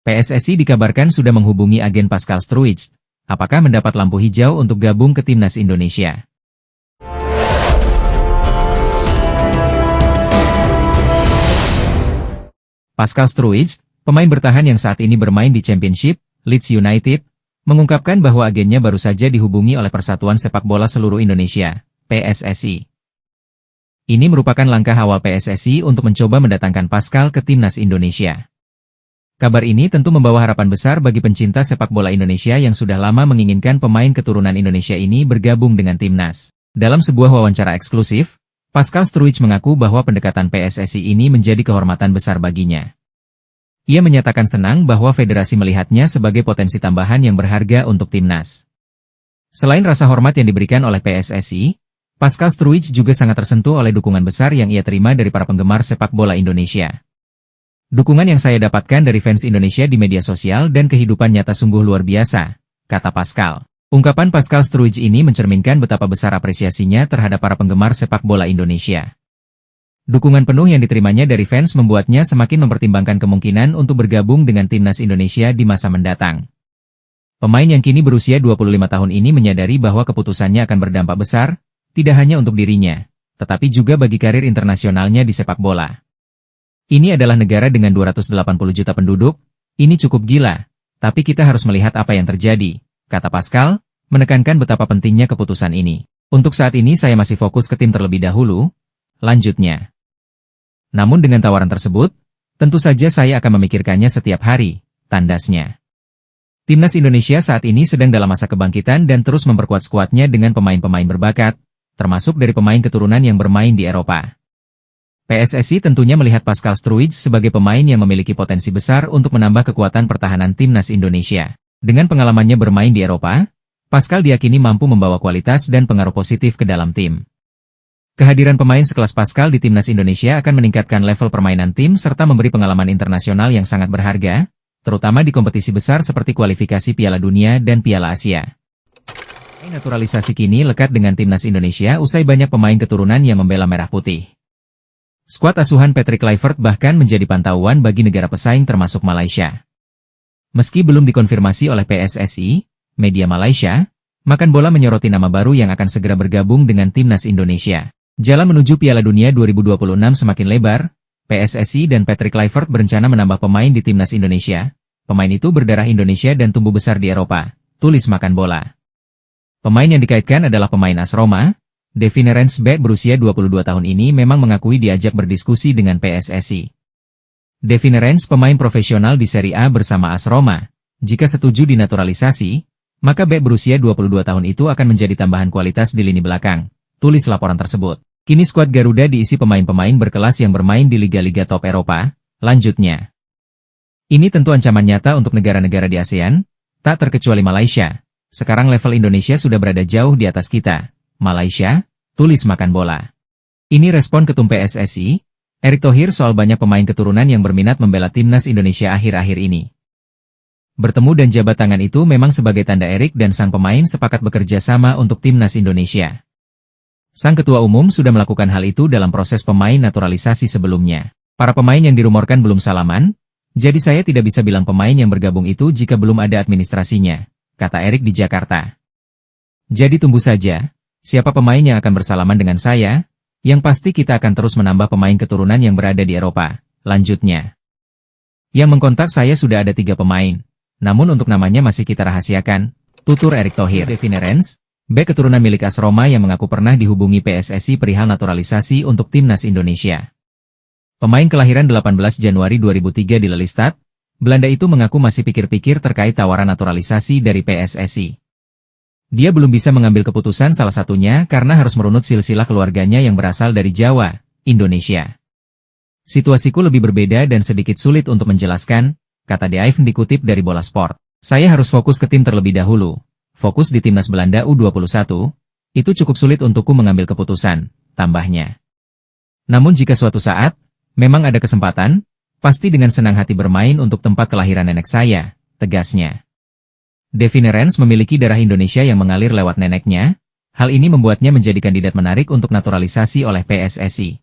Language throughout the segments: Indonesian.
PSSI dikabarkan sudah menghubungi agen Pascal Struijk. Apakah mendapat lampu hijau untuk gabung ke timnas Indonesia? Pascal Struijk, pemain bertahan yang saat ini bermain di Championship, Leeds United, mengungkapkan bahwa agennya baru saja dihubungi oleh Persatuan Sepak Bola Seluruh Indonesia, PSSI. Ini merupakan langkah awal PSSI untuk mencoba mendatangkan Pascal ke timnas Indonesia. Kabar ini tentu membawa harapan besar bagi pencinta sepak bola Indonesia yang sudah lama menginginkan pemain keturunan Indonesia ini bergabung dengan timnas. Dalam sebuah wawancara eksklusif, Pascal Struijk mengaku bahwa pendekatan PSSI ini menjadi kehormatan besar baginya. Ia menyatakan senang bahwa federasi melihatnya sebagai potensi tambahan yang berharga untuk timnas. Selain rasa hormat yang diberikan oleh PSSI, Pascal Struijk juga sangat tersentuh oleh dukungan besar yang ia terima dari para penggemar sepak bola Indonesia. Dukungan yang saya dapatkan dari fans Indonesia di media sosial dan kehidupan nyata sungguh luar biasa, kata Pascal. Ungkapan Pascal Struijk ini mencerminkan betapa besar apresiasinya terhadap para penggemar sepak bola Indonesia. Dukungan penuh yang diterimanya dari fans membuatnya semakin mempertimbangkan kemungkinan untuk bergabung dengan timnas Indonesia di masa mendatang. Pemain yang kini berusia 25 tahun ini menyadari bahwa keputusannya akan berdampak besar, tidak hanya untuk dirinya, tetapi juga bagi karir internasionalnya di sepak bola. Ini adalah negara dengan 280 juta penduduk, ini cukup gila, tapi kita harus melihat apa yang terjadi, kata Pascal, menekankan betapa pentingnya keputusan ini. Untuk saat ini saya masih fokus ke tim terlebih dahulu, lanjutnya. Namun dengan tawaran tersebut, tentu saja saya akan memikirkannya setiap hari, tandasnya. Timnas Indonesia saat ini sedang dalam masa kebangkitan dan terus memperkuat skuadnya dengan pemain-pemain berbakat, termasuk dari pemain keturunan yang bermain di Eropa. PSSI tentunya melihat Pascal Struijk sebagai pemain yang memiliki potensi besar untuk menambah kekuatan pertahanan timnas Indonesia. Dengan pengalamannya bermain di Eropa, Pascal diyakini mampu membawa kualitas dan pengaruh positif ke dalam tim. Kehadiran pemain sekelas Pascal di timnas Indonesia akan meningkatkan level permainan tim serta memberi pengalaman internasional yang sangat berharga, terutama di kompetisi besar seperti kualifikasi Piala Dunia dan Piala Asia. Naturalisasi kini lekat dengan timnas Indonesia usai banyak pemain keturunan yang membela merah putih. Skuad asuhan Patrick Kluivert bahkan menjadi pantauan bagi negara pesaing termasuk Malaysia. Meski belum dikonfirmasi oleh PSSI, media Malaysia, Makan Bola menyoroti nama baru yang akan segera bergabung dengan timnas Indonesia. Jalan menuju Piala Dunia 2026 semakin lebar, PSSI dan Patrick Kluivert berencana menambah pemain di timnas Indonesia. Pemain itu berdarah Indonesia dan tumbuh besar di Eropa, tulis Makan Bola. Pemain yang dikaitkan adalah pemain AS Roma. Devine Reins berusia 22 tahun ini memang mengakui diajak berdiskusi dengan PSSI. Devine Reins pemain profesional di Serie A bersama AS Roma. Jika setuju dinaturalisasi, maka berusia 22 tahun itu akan menjadi tambahan kualitas di lini belakang, tulis laporan tersebut. Kini skuad Garuda diisi pemain-pemain berkelas yang bermain di liga-liga top Eropa, lanjutnya. Ini tentu ancaman nyata untuk negara-negara di ASEAN, tak terkecuali Malaysia. Sekarang level Indonesia sudah berada jauh di atas kita. Malaysia, tulis Makan Bola. Ini respon Ketum PSSI, Erick Thohir soal banyak pemain keturunan yang berminat membela timnas Indonesia akhir-akhir ini. Bertemu dan jabat tangan itu memang sebagai tanda Erick dan sang pemain sepakat bekerja sama untuk timnas Indonesia. Sang ketua umum sudah melakukan hal itu dalam proses pemain naturalisasi sebelumnya. Para pemain yang dirumorkan belum salaman, jadi saya tidak bisa bilang pemain yang bergabung itu jika belum ada administrasinya, kata Erick di Jakarta. Jadi tunggu saja. Siapa pemain yang akan bersalaman dengan saya? Yang pasti kita akan terus menambah pemain keturunan yang berada di Eropa, lanjutnya. Yang mengkontak saya sudah ada 3 pemain, namun untuk namanya masih kita rahasiakan, tutur Erick Thohir. Devine Reins, bek keturunan milik AS Roma yang mengaku pernah dihubungi PSSI perihal naturalisasi untuk timnas Indonesia. Pemain kelahiran 18 Januari 2003 di Lelystad, Belanda itu mengaku masih pikir-pikir terkait tawaran naturalisasi dari PSSI. Dia belum bisa mengambil keputusan salah satunya karena harus merunut silsilah keluarganya yang berasal dari Jawa, Indonesia. Situasiku lebih berbeda dan sedikit sulit untuk menjelaskan, kata Deif dikutip dari Bola Sport. Saya harus fokus ke tim terlebih dahulu. Fokus di timnas Belanda U21, itu cukup sulit untukku mengambil keputusan, tambahnya. Namun jika suatu saat, memang ada kesempatan, pasti dengan senang hati bermain untuk tempat kelahiran nenek saya, tegasnya. Devine Reins memiliki darah Indonesia yang mengalir lewat neneknya, hal ini membuatnya menjadi kandidat menarik untuk naturalisasi oleh PSSI.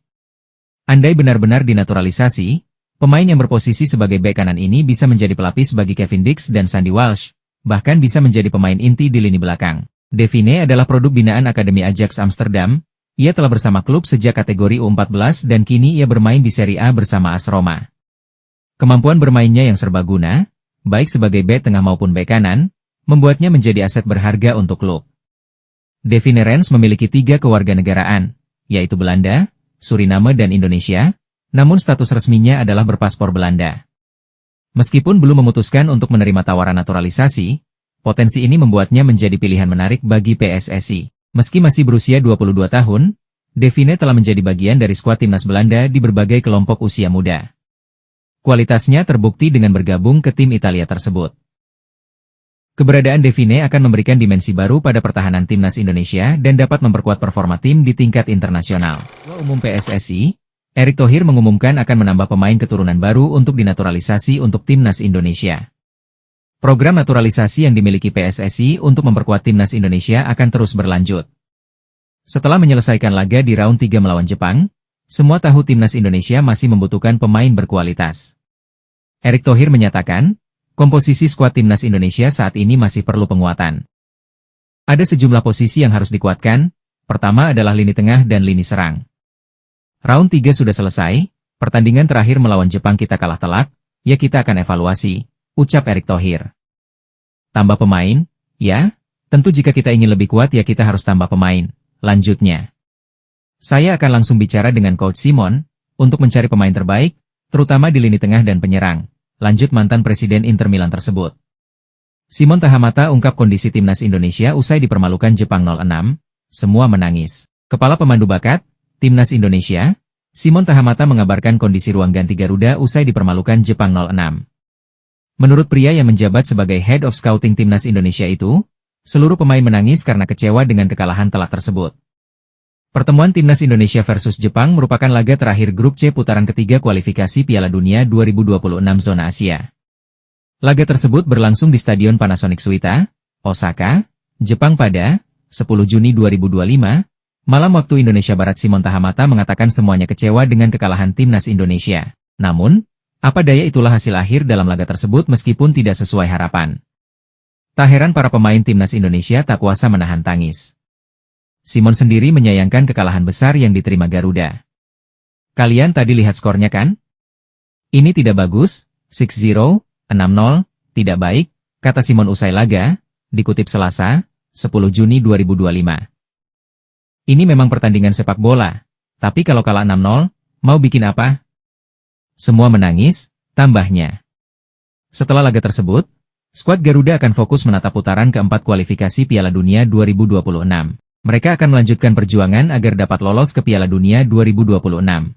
Andai benar-benar dinaturalisasi, Pemain yang berposisi sebagai bek kanan ini bisa menjadi pelapis bagi Kevin Dix dan Sandy Walsh, bahkan bisa menjadi pemain inti di lini belakang. Devine adalah produk binaan Akademi Ajax Amsterdam. Ia telah bersama klub sejak kategori U14 dan kini ia bermain di Serie A bersama AS Roma. Kemampuan bermainnya yang serbaguna, baik sebagai bek tengah maupun bek kanan, membuatnya menjadi aset berharga untuk klub. Devine Rens memiliki 3 kewarganegaraan, yaitu Belanda, Suriname dan Indonesia, namun status resminya adalah berpaspor Belanda. Meskipun belum memutuskan untuk menerima tawaran naturalisasi, potensi ini membuatnya menjadi pilihan menarik bagi PSSI. Meski masih berusia 22 tahun, Devine telah menjadi bagian dari skuad timnas Belanda di berbagai kelompok usia muda. Kualitasnya terbukti dengan bergabung ke tim Italia tersebut. Keberadaan Devine akan memberikan dimensi baru pada pertahanan timnas Indonesia dan dapat memperkuat performa tim di tingkat internasional. Ketua Umum PSSI, Erick Thohir mengumumkan akan menambah pemain keturunan baru untuk dinaturalisasi untuk timnas Indonesia. Program naturalisasi yang dimiliki PSSI untuk memperkuat timnas Indonesia akan terus berlanjut. Setelah menyelesaikan laga di round 3 melawan Jepang, semua tahu timnas Indonesia masih membutuhkan pemain berkualitas. Erick Thohir menyatakan, komposisi skuad timnas Indonesia saat ini masih perlu penguatan. Ada sejumlah posisi yang harus dikuatkan, pertama adalah lini tengah dan lini serang. Round 3 sudah selesai, pertandingan terakhir melawan Jepang kita kalah telak, ya kita akan evaluasi, ucap Erick Thohir. Tambah pemain? Ya, tentu jika kita ingin lebih kuat ya kita harus tambah pemain, lanjutnya. Saya akan langsung bicara dengan Coach Simon, untuk mencari pemain terbaik, terutama di lini tengah dan penyerang, lanjut mantan Presiden Inter Milan tersebut. Simon Tahamata ungkap kondisi timnas Indonesia usai dipermalukan Jepang 0-6, semua menangis. Kepala pemandu bakat, Timnas Indonesia, Simon Tahamata mengabarkan kondisi ruang ganti Garuda usai dipermalukan Jepang 0-6. Menurut pria yang menjabat sebagai Head of Scouting Timnas Indonesia itu, seluruh pemain menangis karena kecewa dengan kekalahan telak tersebut. Pertemuan Timnas Indonesia versus Jepang merupakan laga terakhir Grup C putaran ketiga kualifikasi Piala Dunia 2026 Zona Asia. Laga tersebut berlangsung di Stadion Panasonic Suita, Osaka, Jepang pada 10 Juni 2025, malam waktu Indonesia Barat. Simon Tahamata mengatakan semuanya kecewa dengan kekalahan timnas Indonesia. Namun, apa daya itulah hasil akhir dalam laga tersebut meskipun tidak sesuai harapan. Tak heran para pemain timnas Indonesia tak kuasa menahan tangis. Simon sendiri menyayangkan kekalahan besar yang diterima Garuda. Kalian tadi lihat skornya kan? Ini tidak bagus, 6-0, 6-0, tidak baik, kata Simon usai laga, dikutip Selasa, 10 Juni 2025. Ini memang pertandingan sepak bola, tapi kalau kalah 6-0, mau bikin apa? Semua menangis, tambahnya. Setelah laga tersebut, skuad Garuda akan fokus menatap putaran keempat kualifikasi Piala Dunia 2026. Mereka akan melanjutkan perjuangan agar dapat lolos ke Piala Dunia 2026.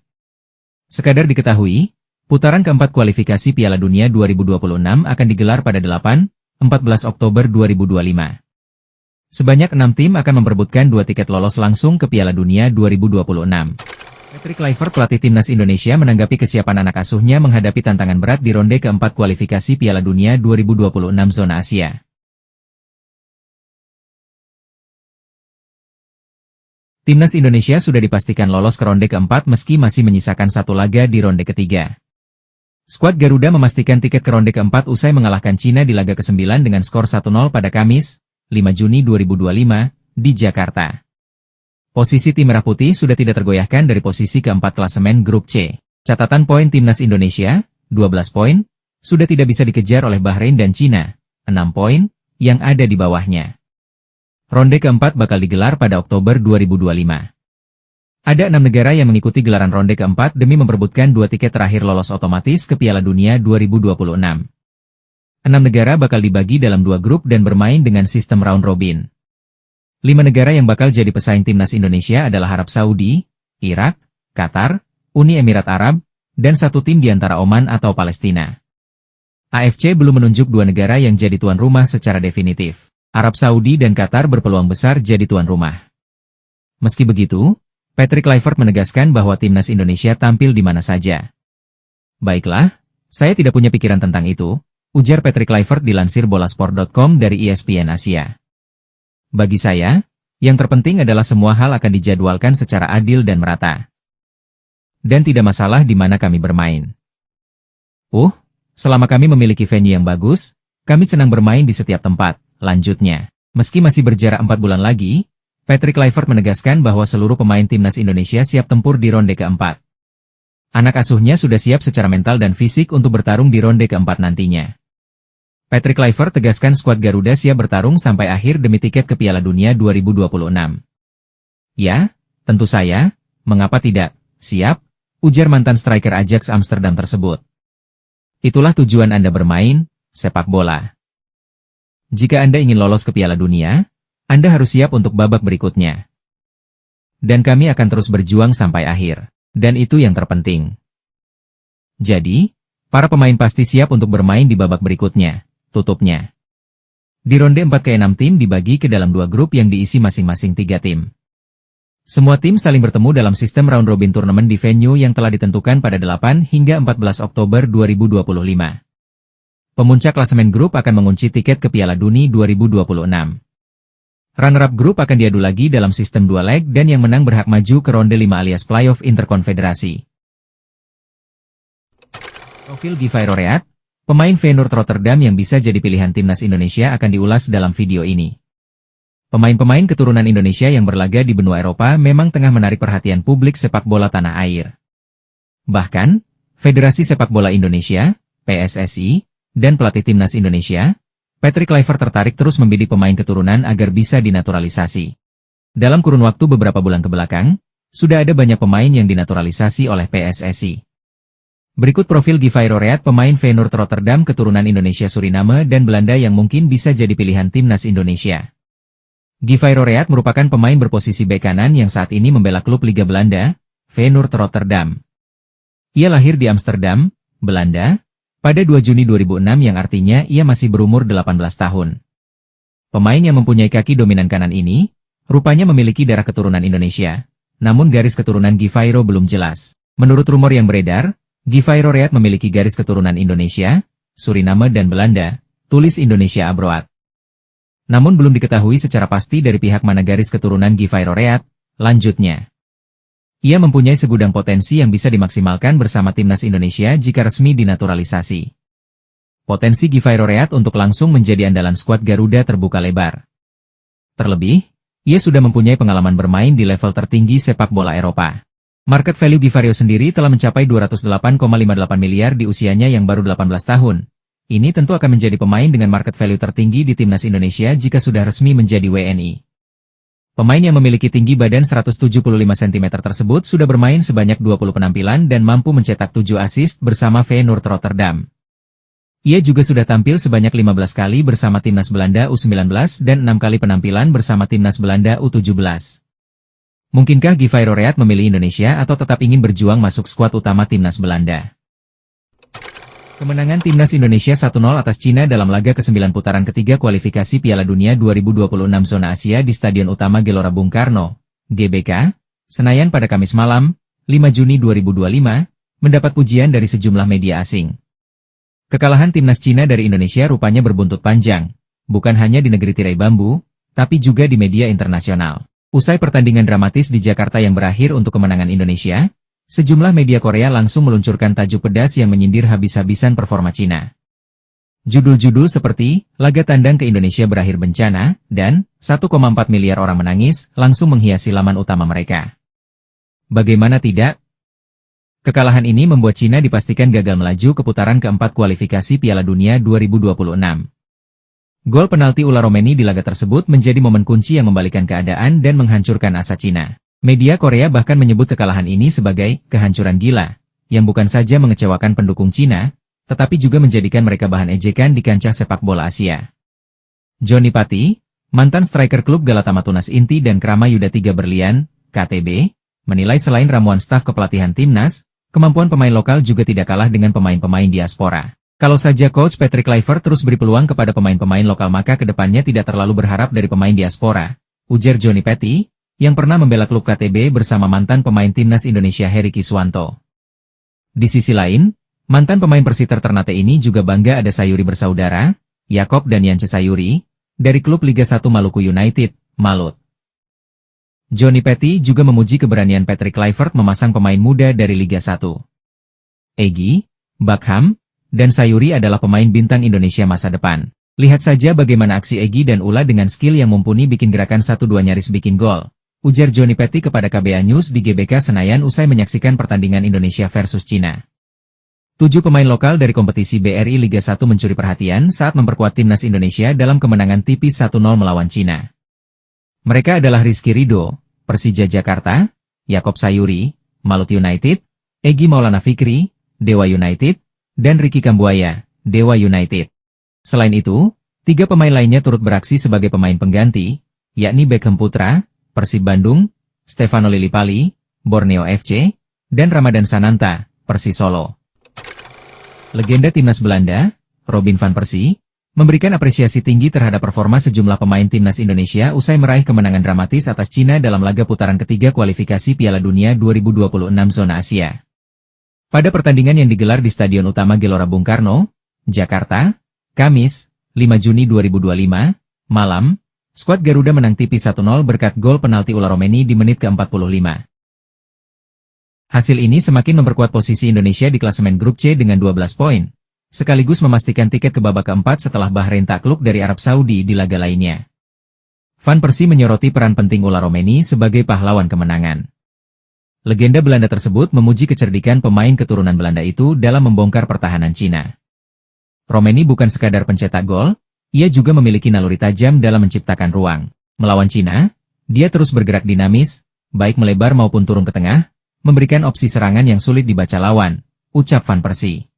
Sekadar diketahui, putaran keempat kualifikasi Piala Dunia 2026 akan digelar pada 8-14 Oktober 2025. Sebanyak 6 tim akan memperebutkan 2 tiket lolos langsung ke Piala Dunia 2026. Patrick Kluivert, pelatih timnas Indonesia, menanggapi kesiapan anak asuhnya menghadapi tantangan berat di ronde keempat kualifikasi Piala Dunia 2026 Zona Asia. Timnas Indonesia sudah dipastikan lolos ke ronde keempat meski masih menyisakan 1 laga di ronde ketiga. Skuad Garuda memastikan tiket ke ronde keempat usai mengalahkan Cina di laga ke-9 dengan skor 1-0 pada Kamis, 5 Juni 2025, di Jakarta. Posisi tim Merah Putih sudah tidak tergoyahkan dari posisi keempat klasemen Grup C. Catatan poin timnas Indonesia, 12 poin, sudah tidak bisa dikejar oleh Bahrain dan Cina, 6 poin, yang ada di bawahnya. Ronde keempat bakal digelar pada Oktober 2025. Ada 6 negara yang mengikuti gelaran ronde keempat demi memperebutkan 2 tiket terakhir lolos otomatis ke Piala Dunia 2026. 6 negara bakal dibagi dalam 2 grup dan bermain dengan sistem round robin. 5 negara yang bakal jadi pesaing timnas Indonesia adalah Arab Saudi, Irak, Qatar, Uni Emirat Arab, dan 1 tim di antara Oman atau Palestina. AFC belum menunjuk 2 negara yang jadi tuan rumah secara definitif. Arab Saudi dan Qatar berpeluang besar jadi tuan rumah. Meski begitu, Patrick Kluivert menegaskan bahwa timnas Indonesia tampil di mana saja. Baiklah, saya tidak punya pikiran tentang itu, ujar Patrick Kluivert dilansir bolasport.com dari ESPN Asia. Bagi saya, yang terpenting adalah semua hal akan dijadwalkan secara adil dan merata. Dan tidak masalah di mana kami bermain. Selama kami memiliki venue yang bagus, kami senang bermain di setiap tempat, lanjutnya. Meski masih berjarak 4 bulan lagi, Patrick Kluivert menegaskan bahwa seluruh pemain timnas Indonesia siap tempur di ronde keempat. Anak asuhnya sudah siap secara mental dan fisik untuk bertarung di ronde keempat nantinya. Patrick Kluivert tegaskan skuad Garuda siap bertarung sampai akhir demi tiket ke Piala Dunia 2026. Ya, tentu saya, mengapa tidak, siap, ujar mantan striker Ajax Amsterdam tersebut. Itulah tujuan Anda bermain sepak bola. Jika Anda ingin lolos ke Piala Dunia, Anda harus siap untuk babak berikutnya. Dan kami akan terus berjuang sampai akhir. Dan itu yang terpenting. Jadi, para pemain pasti siap untuk bermain di babak berikutnya, tutupnya. Di ronde 4 ke 6 tim dibagi ke dalam 2 grup yang diisi masing-masing 3 tim. Semua tim saling bertemu dalam sistem round robin turnamen di venue yang telah ditentukan pada 8 hingga 14 Oktober 2025. Pemuncak klasemen grup akan mengunci tiket ke Piala Dunia 2026. Runner-up grup akan diadu lagi dalam sistem 2 leg dan yang menang berhak maju ke ronde 5 alias playoff interkonfederasi. Profil Givairo Reat, pemain Feyenoord Rotterdam yang bisa jadi pilihan timnas Indonesia akan diulas dalam video ini. Pemain-pemain keturunan Indonesia yang berlaga di benua Eropa memang tengah menarik perhatian publik sepak bola tanah air. Bahkan, Federasi Sepak Bola Indonesia, PSSI, dan pelatih timnas Indonesia, Patrick Kluivert tertarik terus membidik pemain keturunan agar bisa dinaturalisasi. Dalam kurun waktu beberapa bulan kebelakang, sudah ada banyak pemain yang dinaturalisasi oleh PSSI. Berikut profil Givairo Reat, pemain Feyenoord Rotterdam keturunan Indonesia, Suriname, dan Belanda yang mungkin bisa jadi pilihan timnas Indonesia. Givairo Reat merupakan pemain berposisi bek kanan yang saat ini membela klub Liga Belanda, Feyenoord Rotterdam. Ia lahir di Amsterdam, Belanda, pada 2 Juni 2006 yang artinya ia masih berumur 18 tahun. Pemain yang mempunyai kaki dominan kanan ini, rupanya memiliki darah keturunan Indonesia, namun garis keturunan Givairo belum jelas. Menurut rumor yang beredar, Givairo Reat memiliki garis keturunan Indonesia, Suriname dan Belanda, tulis Indonesia Abroad. Namun belum diketahui secara pasti dari pihak mana garis keturunan Givairo Reat, lanjutnya. Ia mempunyai segudang potensi yang bisa dimaksimalkan bersama timnas Indonesia jika resmi dinaturalisasi. Potensi Givairo Reat untuk langsung menjadi andalan skuad Garuda terbuka lebar. Terlebih, ia sudah mempunyai pengalaman bermain di level tertinggi sepak bola Eropa. Market value Givairo sendiri telah mencapai 208,58 miliar di usianya yang baru 18 tahun. Ini tentu akan menjadi pemain dengan market value tertinggi di timnas Indonesia jika sudah resmi menjadi WNI. Pemain yang memiliki tinggi badan 175 cm tersebut sudah bermain sebanyak 20 penampilan dan mampu mencetak 7 assist bersama Feyenoord Rotterdam. Ia juga sudah tampil sebanyak 15 kali bersama timnas Belanda U19 dan 6 kali penampilan bersama timnas Belanda U17. Mungkinkah Givairo Reat memilih Indonesia atau tetap ingin berjuang masuk skuad utama timnas Belanda? Kemenangan timnas Indonesia 1-0 atas Cina dalam laga ke-9 putaran ketiga kualifikasi Piala Dunia 2026 zona Asia di Stadion Utama Gelora Bung Karno, GBK, Senayan pada Kamis malam, 5 Juni 2025, mendapat pujian dari sejumlah media asing. Kekalahan timnas Cina dari Indonesia rupanya berbuntut panjang, bukan hanya di negeri tirai bambu, tapi juga di media internasional. Usai pertandingan dramatis di Jakarta yang berakhir untuk kemenangan Indonesia, sejumlah media Korea langsung meluncurkan tajuk pedas yang menyindir habis-habisan performa Cina. Judul-judul seperti, laga tandang ke Indonesia berakhir bencana, dan 1,4 miliar orang menangis, langsung menghiasi laman utama mereka. Bagaimana tidak? Kekalahan ini membuat Cina dipastikan gagal melaju ke putaran keempat kualifikasi Piala Dunia 2026. Gol penalti ular Romeni di laga tersebut menjadi momen kunci yang membalikan keadaan dan menghancurkan asa Cina. Media Korea bahkan menyebut kekalahan ini sebagai kehancuran gila, yang bukan saja mengecewakan pendukung Cina, tetapi juga menjadikan mereka bahan ejekan di kancah sepak bola Asia. Johnny Patti, mantan striker klub Galatama Tunas Inti dan Krama Yuda 3 Berlian, KTB, menilai selain ramuan staf kepelatihan timnas, kemampuan pemain lokal juga tidak kalah dengan pemain-pemain diaspora. Kalau saja Coach Patrick Kluivert terus beri peluang kepada pemain-pemain lokal maka kedepannya tidak terlalu berharap dari pemain diaspora, ujar Johnny Patti, yang pernah membela klub KTB bersama mantan pemain timnas Indonesia Heri Kiswanto. Di sisi lain, mantan pemain Persiter Ternate ini juga bangga ada Sayuri bersaudara, Yakob dan Yance Sayuri, dari klub Liga 1 Maluku United, Malut. Johnny Patti juga memuji keberanian Patrick Kluivert memasang pemain muda dari Liga 1. Egy, Bakham, dan Sayuri adalah pemain bintang Indonesia masa depan. Lihat saja bagaimana aksi Egy dan Ula dengan skill yang mumpuni bikin gerakan 1-2 nyaris bikin gol. Ujar Johnny Petty kepada KBA News di GBK Senayan usai menyaksikan pertandingan Indonesia versus Cina. 7 pemain lokal dari kompetisi BRI Liga 1 mencuri perhatian saat memperkuat timnas Indonesia dalam kemenangan tipis 1-0 melawan Cina. Mereka adalah Rizky Ridho, Persija Jakarta, Yaakob Sayuri, Malut United, Egy Maulana Fikri, Dewa United, dan Ricky Kambuaya, Dewa United. Selain itu, 3 pemain lainnya turut beraksi sebagai pemain pengganti, yakni Beckham Putra, Persib Bandung, Stefano Lillipali, Borneo FC, dan Ramadan Sananta, Persis Solo. Legenda timnas Belanda, Robin van Persie, memberikan apresiasi tinggi terhadap performa sejumlah pemain timnas Indonesia usai meraih kemenangan dramatis atas Cina dalam laga putaran ketiga kualifikasi Piala Dunia 2026 zona Asia. Pada pertandingan yang digelar di Stadion Utama Gelora Bung Karno, Jakarta, Kamis, 5 Juni 2025, malam, skuad Garuda menang tipis 1-0 berkat gol penalti Ula Romeni di menit ke-45. Hasil ini semakin memperkuat posisi Indonesia di klasemen grup C dengan 12 poin, sekaligus memastikan tiket ke babak keempat setelah Bahrain takluk dari Arab Saudi di laga lainnya. Van Persie menyoroti peran penting Ula Romeni sebagai pahlawan kemenangan. Legenda Belanda tersebut memuji kecerdikan pemain keturunan Belanda itu dalam membongkar pertahanan Cina. Romeni bukan sekadar pencetak gol, ia juga memiliki naluri tajam dalam menciptakan ruang. Melawan Cina, dia terus bergerak dinamis, baik melebar maupun turun ke tengah, memberikan opsi serangan yang sulit dibaca lawan, ucap Van Persie.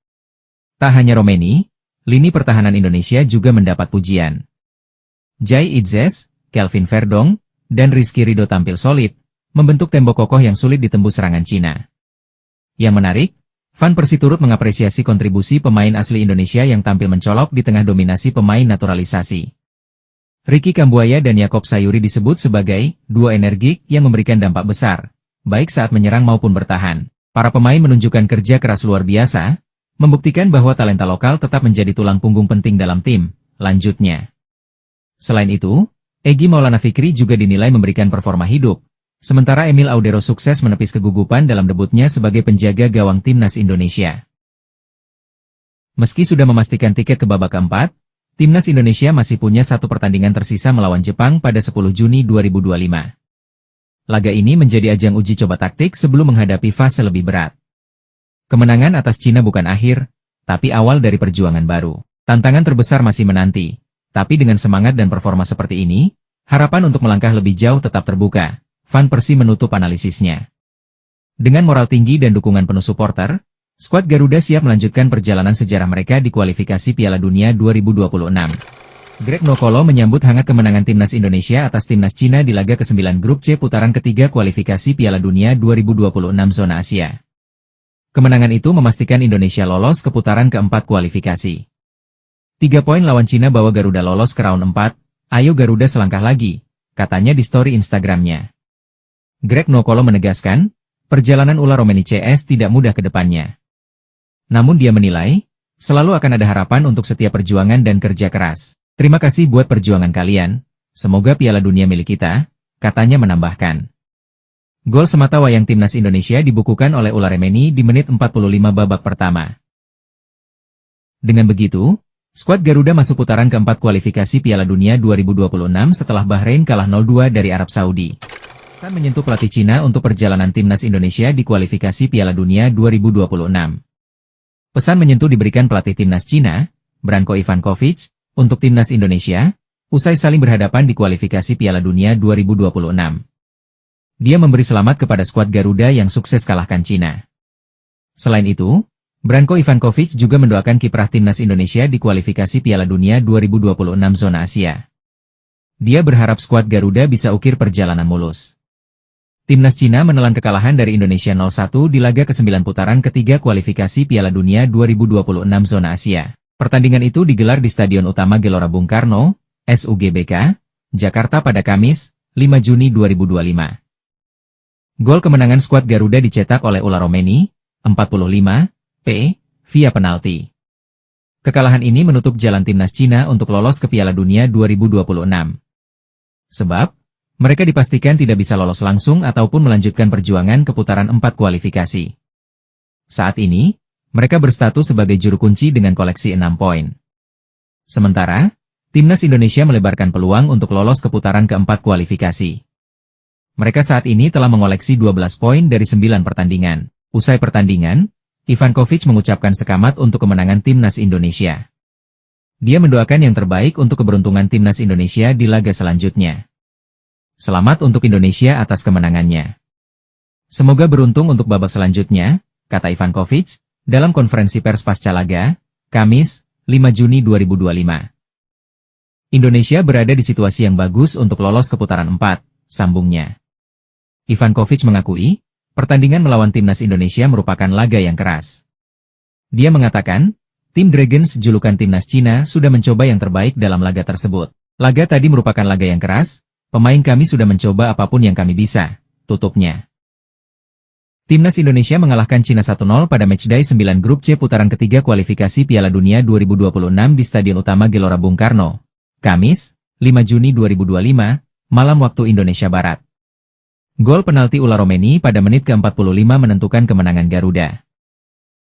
Tak hanya Romeni, lini pertahanan Indonesia juga mendapat pujian. Jai Itzes, Kelvin Verdong, dan Rizky Ridho tampil solid, membentuk tembok kokoh yang sulit ditembus serangan Cina. Yang menarik, Van Persie turut mengapresiasi kontribusi pemain asli Indonesia yang tampil mencolok di tengah dominasi pemain naturalisasi. Ricky Kambuaya dan Yaakob Sayuri disebut sebagai duo energik yang memberikan dampak besar, baik saat menyerang maupun bertahan. Para pemain menunjukkan kerja keras luar biasa, membuktikan bahwa talenta lokal tetap menjadi tulang punggung penting dalam tim, lanjutnya. Selain itu, Egy Maulana Fikri juga dinilai memberikan performa hidup. Sementara Emil Audero sukses menepis kegugupan dalam debutnya sebagai penjaga gawang timnas Indonesia. Meski sudah memastikan tiket ke babak keempat, timnas Indonesia masih punya satu pertandingan tersisa melawan Jepang pada 10 Juni 2025. Laga ini menjadi ajang uji coba taktik sebelum menghadapi fase lebih berat. Kemenangan atas Cina bukan akhir, tapi awal dari perjuangan baru. Tantangan terbesar masih menanti, tapi dengan semangat dan performa seperti ini, harapan untuk melangkah lebih jauh tetap terbuka. Van Persie menutup analisisnya. Dengan moral tinggi dan dukungan penuh supporter, skuad Garuda siap melanjutkan perjalanan sejarah mereka di kualifikasi Piala Dunia 2026. Greg Nokolo menyambut hangat kemenangan timnas Indonesia atas timnas Cina di laga ke-9 grup C putaran ketiga kualifikasi Piala Dunia 2026 zona Asia. Kemenangan itu memastikan Indonesia lolos ke putaran keempat kualifikasi. 3 poin lawan Cina bawa Garuda lolos ke round 4, ayo Garuda selangkah lagi, katanya di story Instagramnya. Greg Nokolo menegaskan, perjalanan Ula Romeni CS tidak mudah ke depannya. Namun dia menilai, selalu akan ada harapan untuk setiap perjuangan dan kerja keras. Terima kasih buat perjuangan kalian, semoga Piala Dunia milik kita, katanya menambahkan. Gol semata wayang timnas Indonesia dibukukan oleh Ula Romeni di menit 45 babak pertama. Dengan begitu, skuad Garuda masuk putaran keempat kualifikasi Piala Dunia 2026 setelah Bahrain kalah 0-2 dari Arab Saudi. Pesan menyentuh pelatih Cina untuk perjalanan timnas Indonesia di kualifikasi Piala Dunia 2026. Pesan menyentuh diberikan pelatih timnas Cina, Branko Ivankovic, untuk timnas Indonesia, usai saling berhadapan di kualifikasi Piala Dunia 2026. Dia memberi selamat kepada skuad Garuda yang sukses kalahkan Cina. Selain itu, Branko Ivankovic juga mendoakan kiprah timnas Indonesia di kualifikasi Piala Dunia 2026 zona Asia. Dia berharap skuad Garuda bisa ukir perjalanan mulus. Timnas Cina menelan kekalahan dari Indonesia 0-1 di laga ke-9 putaran ketiga kualifikasi Piala Dunia 2026 zona Asia. Pertandingan itu digelar di Stadion Utama Gelora Bung Karno, SUGBK, Jakarta pada Kamis, 5 Juni 2025. Gol kemenangan skuad Garuda dicetak oleh Ula Romeni, 45, via penalti. Kekalahan ini menutup jalan timnas Cina untuk lolos ke Piala Dunia 2026. Sebab, mereka dipastikan tidak bisa lolos langsung ataupun melanjutkan perjuangan ke putaran 4 kualifikasi. Saat ini, Mereka berstatus sebagai juru kunci dengan koleksi 6 poin. Sementara, Timnas Indonesia melebarkan peluang untuk lolos ke putaran keempat kualifikasi. Mereka saat ini telah mengoleksi 12 poin dari 9 pertandingan. Usai pertandingan, Ivankovic mengucapkan sekamat untuk kemenangan Timnas Indonesia. Dia mendoakan yang terbaik untuk keberuntungan Timnas Indonesia di laga selanjutnya. Selamat untuk Indonesia atas kemenangannya. Semoga beruntung untuk babak selanjutnya, kata Ivankovic, dalam konferensi pers pasca laga, Kamis, 5 Juni 2025. Indonesia berada di situasi yang bagus untuk lolos ke putaran 4, sambungnya. Ivankovic mengakui, pertandingan melawan Timnas Indonesia merupakan laga yang keras. Dia mengatakan, tim Dragons julukan Timnas Cina sudah mencoba yang terbaik dalam laga tersebut. Laga tadi merupakan laga yang keras, pemain kami sudah mencoba apapun yang kami bisa, tutupnya. Timnas Indonesia mengalahkan Cina 1-0 pada matchday 9 grup C putaran ketiga kualifikasi Piala Dunia 2026 di Stadion Utama Gelora Bung Karno. Kamis, 5 Juni 2025, malam waktu Indonesia Barat. Gol penalti Ula Romeni pada menit ke-45 menentukan kemenangan Garuda.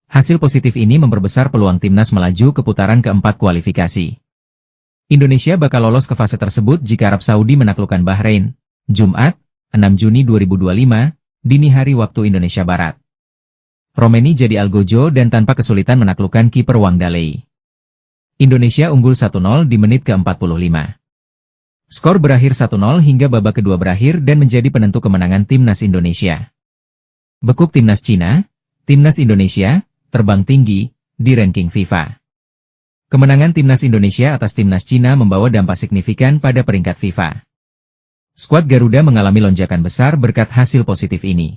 Hasil positif ini memperbesar peluang timnas melaju ke putaran keempat kualifikasi. Indonesia bakal lolos ke fase tersebut jika Arab Saudi menaklukkan Bahrain, Jumat, 6 Juni 2025, dini hari waktu Indonesia Barat. Romeni jadi algojo dan tanpa kesulitan menaklukkan kiper Wang Dalei. Indonesia unggul 1-0 di menit ke-45. Skor berakhir 1-0 hingga babak kedua berakhir dan menjadi penentu kemenangan Timnas Indonesia. Bekuk Timnas Cina, Timnas Indonesia, terbang tinggi, di ranking FIFA. Kemenangan Timnas Indonesia atas Timnas Cina membawa dampak signifikan pada peringkat FIFA. Skuad Garuda mengalami lonjakan besar berkat hasil positif ini.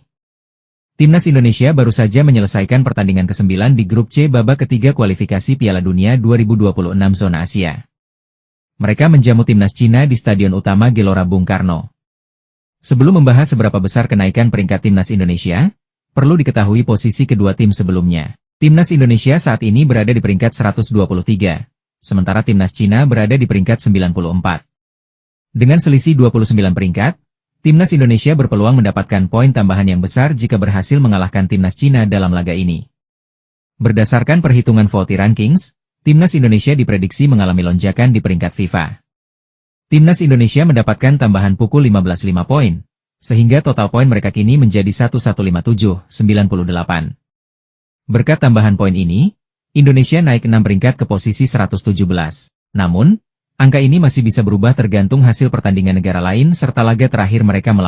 Timnas Indonesia baru saja menyelesaikan pertandingan ke-9 di grup C babak ketiga kualifikasi Piala Dunia 2026 zona Asia. Mereka menjamu Timnas Cina di Stadion Utama Gelora Bung Karno. Sebelum membahas seberapa besar kenaikan peringkat Timnas Indonesia, perlu diketahui posisi kedua tim sebelumnya. Timnas Indonesia saat ini berada di peringkat 123, sementara Timnas Cina berada di peringkat 94. Dengan selisih 29 peringkat, Timnas Indonesia berpeluang mendapatkan poin tambahan yang besar jika berhasil mengalahkan Timnas Cina dalam laga ini. Berdasarkan perhitungan VOLTI Rankings, Timnas Indonesia diprediksi mengalami lonjakan di peringkat FIFA. Timnas Indonesia mendapatkan tambahan pukul 15.5 poin, sehingga total poin mereka kini menjadi 1157,98. Berkat tambahan poin ini, Indonesia naik 6 peringkat ke posisi 117. Namun, angka ini masih bisa berubah tergantung hasil pertandingan negara lain serta laga terakhir mereka melawan